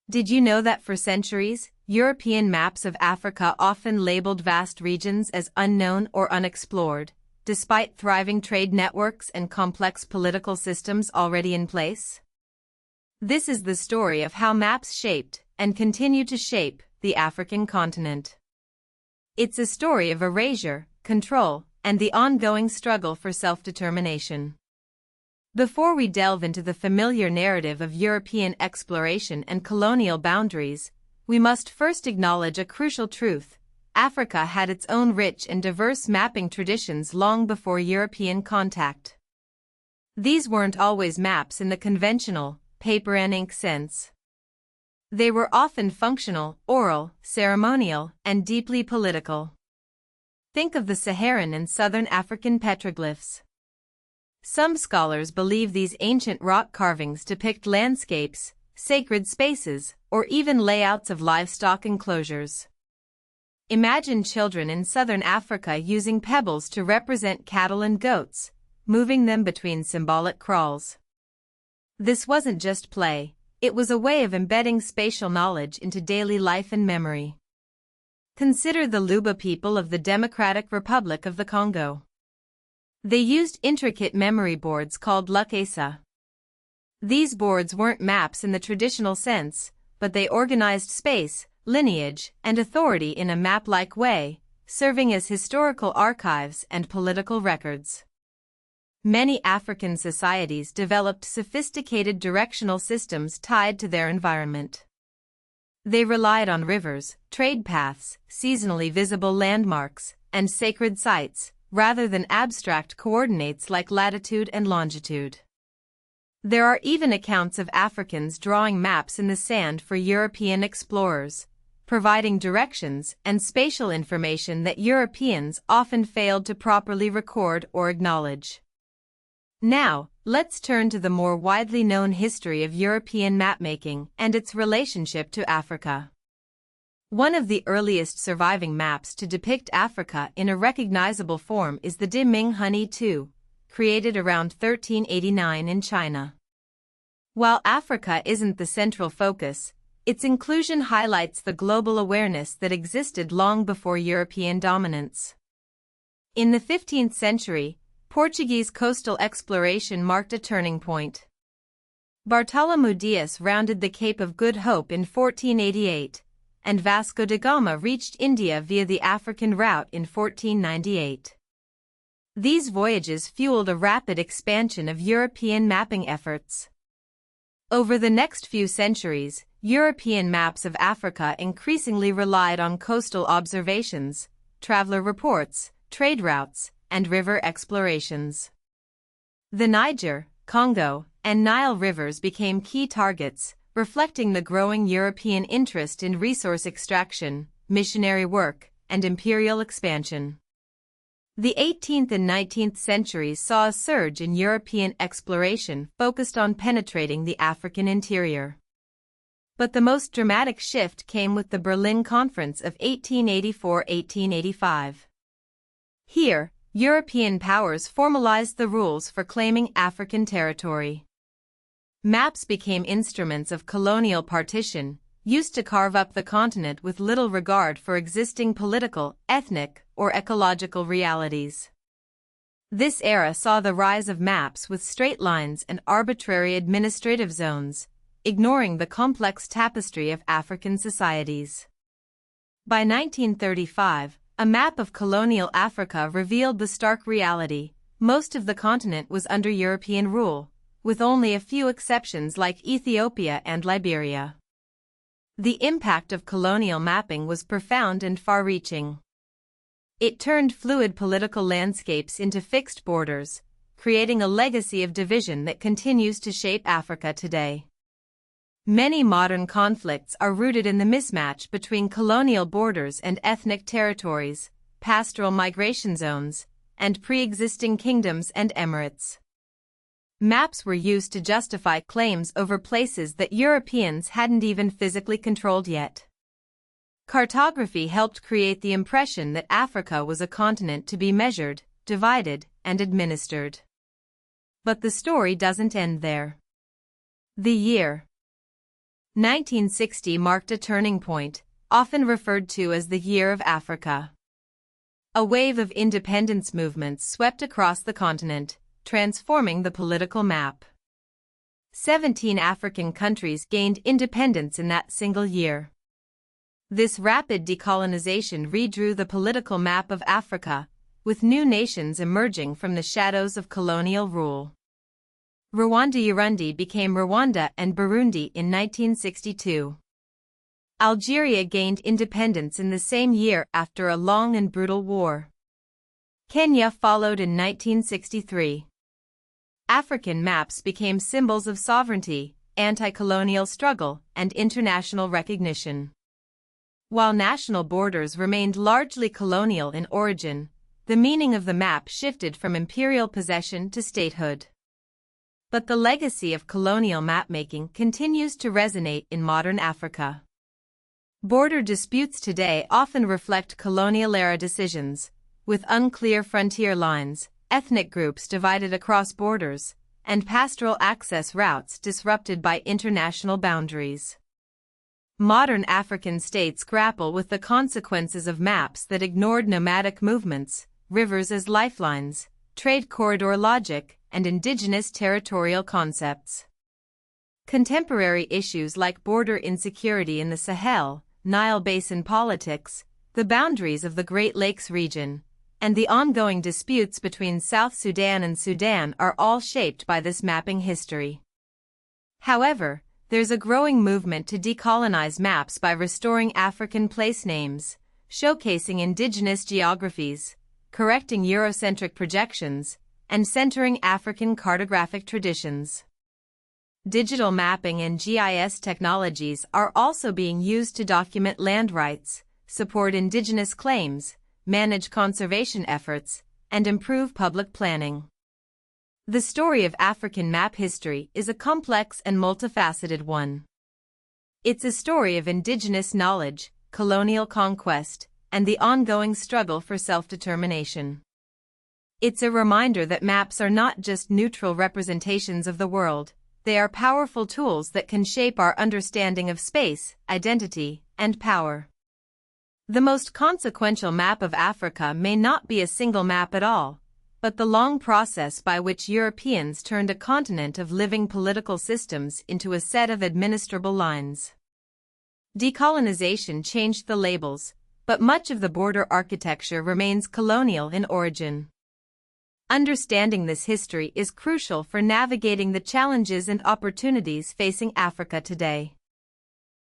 Did you know that for centuries, European maps of Africa often labeled vast regions as unknown or unexplored, despite thriving trade networks and complex political systems already in place? This is the story of how maps shaped, and continue to shape, the African continent. It's a story of erasure, control, and the ongoing struggle for self-determination. Before we delve into the familiar narrative of European exploration and colonial boundaries, we must first acknowledge a crucial truth: Africa had its own rich and diverse mapping traditions long before European contact. These weren't always maps in the conventional, paper and ink sense. They were often functional, oral, ceremonial, and deeply political. Think of the Saharan and Southern African petroglyphs. Some scholars believe these ancient rock carvings depict landscapes, sacred spaces, or even layouts of livestock enclosures. Imagine children in southern Africa using pebbles to represent cattle and goats, moving them between symbolic crawls. This wasn't just play, it was a way of embedding spatial knowledge into daily life and memory. Consider the Luba people of the Democratic Republic of the Congo. They used intricate memory boards called lukesa. These boards weren't maps in the traditional sense, but they organized space, lineage, and authority in a map-like way, serving as historical archives and political records. Many African societies developed sophisticated directional systems tied to their environment. They relied on rivers, trade paths, seasonally visible landmarks, and sacred sites, rather than abstract coordinates like latitude and longitude. There are even accounts of Africans drawing maps in the sand for European explorers, providing directions and spatial information that Europeans often failed to properly record or acknowledge. Now, let's turn to the more widely known history of European mapmaking and its relationship to Africa. One of the earliest surviving maps to depict Africa in a recognizable form is the De Ming Honey II, created around 1389 in China. While Africa isn't the central focus, its inclusion highlights the global awareness that existed long before European dominance. In the 15th century, Portuguese coastal exploration marked a turning point. Bartolomeu Dias rounded the Cape of Good Hope in 1488, and Vasco da Gama reached India via the African route in 1498. These voyages fueled a rapid expansion of European mapping efforts. Over the next few centuries, European maps of Africa increasingly relied on coastal observations, traveler reports, trade routes, and river explorations. The Niger, Congo, and Nile rivers became key targets, reflecting the growing European interest in resource extraction, missionary work, and imperial expansion. The 18th and 19th centuries saw a surge in European exploration focused on penetrating the African interior. But the most dramatic shift came with the Berlin Conference of 1884–1885. Here, European powers formalized the rules for claiming African territory. Maps became instruments of colonial partition, used to carve up the continent with little regard for existing political, ethnic, or ecological realities. This era saw the rise of maps with straight lines and arbitrary administrative zones, ignoring the complex tapestry of African societies. By 1935, a map of colonial Africa revealed the stark reality: most of the continent was under European rule, with only a few exceptions like Ethiopia and Liberia. The impact of colonial mapping was profound and far-reaching. It turned fluid political landscapes into fixed borders, creating a legacy of division that continues to shape Africa today. Many modern conflicts are rooted in the mismatch between colonial borders and ethnic territories, pastoral migration zones, and pre-existing kingdoms and emirates. Maps were used to justify claims over places that Europeans hadn't even physically controlled yet. Cartography helped create the impression that Africa was a continent to be measured, divided, and administered. But the story doesn't end there. The year 1960 marked a turning point, often referred to as the Year of Africa. A wave of independence movements swept across the continent, transforming the political map. 17 African countries gained independence in that single year. This rapid decolonization redrew the political map of Africa, with new nations emerging from the shadows of colonial rule. Rwanda-Urundi became Rwanda and Burundi in 1962. Algeria gained independence in the same year after a long and brutal war. Kenya followed in 1963. African maps became symbols of sovereignty, anti-colonial struggle, and international recognition. While national borders remained largely colonial in origin, the meaning of the map shifted from imperial possession to statehood. But the legacy of colonial mapmaking continues to resonate in modern Africa. Border disputes today often reflect colonial-era decisions, with unclear frontier lines, ethnic groups divided across borders, and pastoral access routes disrupted by international boundaries. Modern African states grapple with the consequences of maps that ignored nomadic movements, rivers as lifelines, trade corridor logic, and indigenous territorial concepts. Contemporary issues like border insecurity in the Sahel, Nile Basin politics, the boundaries of the Great Lakes region, and the ongoing disputes between South Sudan and Sudan are all shaped by this mapping history. However, there's a growing movement to decolonize maps by restoring African place names, showcasing indigenous geographies, correcting Eurocentric projections, and centering African cartographic traditions. Digital mapping and GIS technologies are also being used to document land rights, support indigenous claims, manage conservation efforts, and improve public planning. The story of African map history is a complex and multifaceted one. It's a story of indigenous knowledge, colonial conquest, and the ongoing struggle for self-determination. It's a reminder that maps are not just neutral representations of the world, they are powerful tools that can shape our understanding of space, identity, and power. The most consequential map of Africa may not be a single map at all, but the long process by which Europeans turned a continent of living political systems into a set of administrable lines. Decolonization changed the labels, but much of the border architecture remains colonial in origin. Understanding this history is crucial for navigating the challenges and opportunities facing Africa today.